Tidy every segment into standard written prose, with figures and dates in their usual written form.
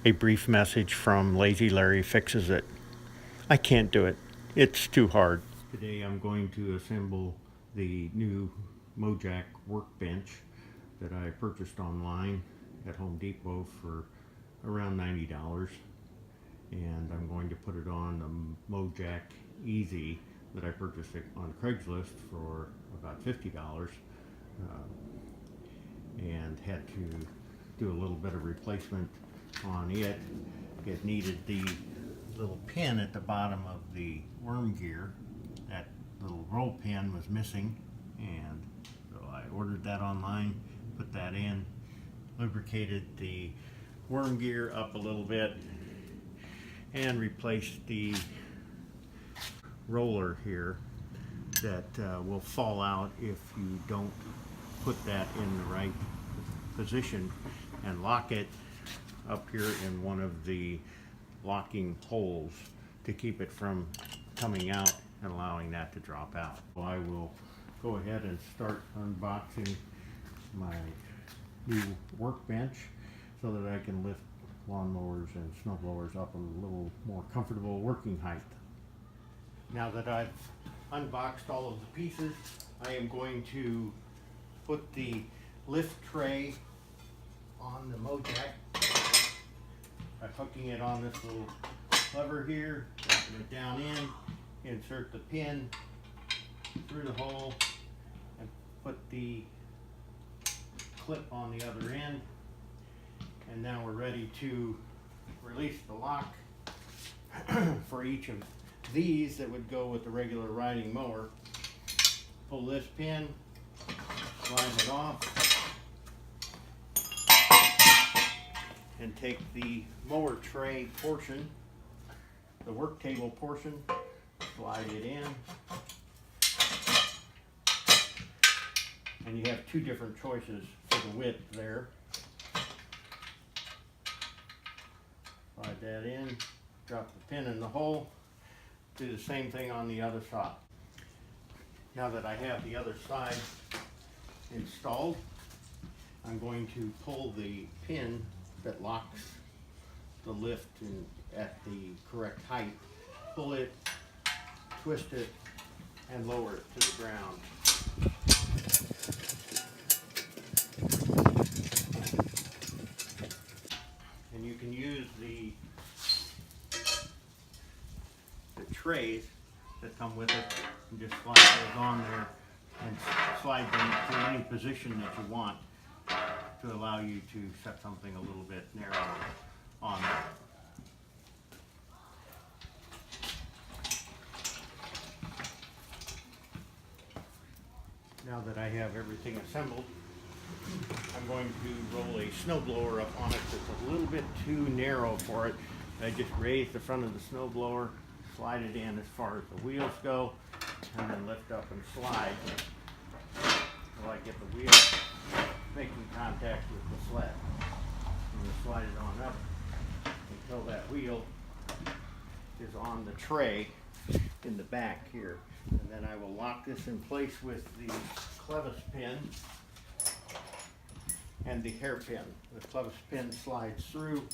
a brief message from Lazy Larry Fixes It. I can't do it. It's too hard. Today I'm going to assemble the new MoJack workbench that I purchased online at Home Depot for around $90. And I'm going to put it on the MoJack Easy that I purchased it on Craigslist for about $50. And had to do a little bit of replacement on it. It needed the little pin at the bottom of the worm gear. That little roll pin was missing, and so I ordered that online, put that in, lubricated the worm gear up a little bit, and replaced the roller here that will fall out if you don't put that in the right position and lock it up here in one of the locking holes to keep it from coming out and allowing that to drop out. So I will go ahead and start unboxing my new workbench so that I can lift lawnmowers and snowblowers up a little more comfortable working height. Now that I've unboxed all of the pieces, I am going to put the lift tray on the MoJack by hooking it on this little lever here, dropping it down in, insert the pin through the hole, and put the clip on the other end. And now we're ready to release the lock for each of these that would go with the regular riding mower. Pull this pin, slide it off, and take the mower tray portion, the work table portion, slide it in. And you have two different choices for the width there. Slide that in, drop the pin in the hole, do the same thing on the other side. Now that I have the other side installed, I'm going to pull the pin that locks the lift at the correct height, pull it, twist it, and lower it to the ground. And you can use the trays that come with it and just slide those on there and slide them to any position that you want to allow you to set something a little bit narrower on there. Now that I have everything assembled, I'm going to roll a snowblower up on it that's a little bit too narrow for it. I just raise the front of the snowblower, slide it in as far as the wheels go, and then lift up and slide until I get the wheel making contact with the sled. I'm going to slide it on up until that wheel is on the tray in the back here. And then I will lock this in place with the clevis pin and the hairpin. The clevis pin slides through.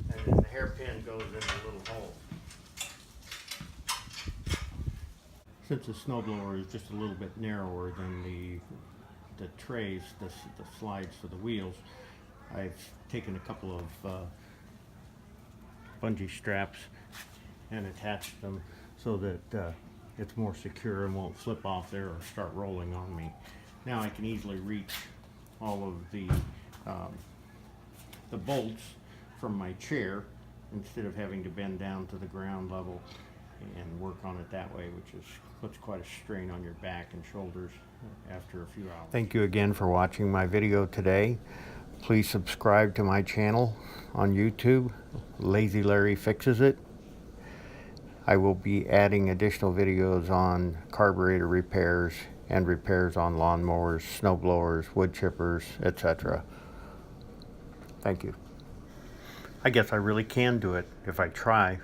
And then the hairpin goes in the little hole. Since the snowblower is just a little bit narrower than the trays, the slides for the wheels, I've taken a couple of bungee straps and attached them so that it's more secure and won't flip off there or start rolling on me. Now I can easily reach all of the bolts from my chair instead of having to bend down to the ground level and work on it that way, which puts quite a strain on your back and shoulders after a few hours. Thank you again for watching my video today. Please subscribe to my channel on YouTube, Lazy Larry Fixes It. I will be adding additional videos on carburetor repairs and repairs on lawnmowers, snowblowers, wood chippers, etc. Thank you. I guess I really can do it if I try.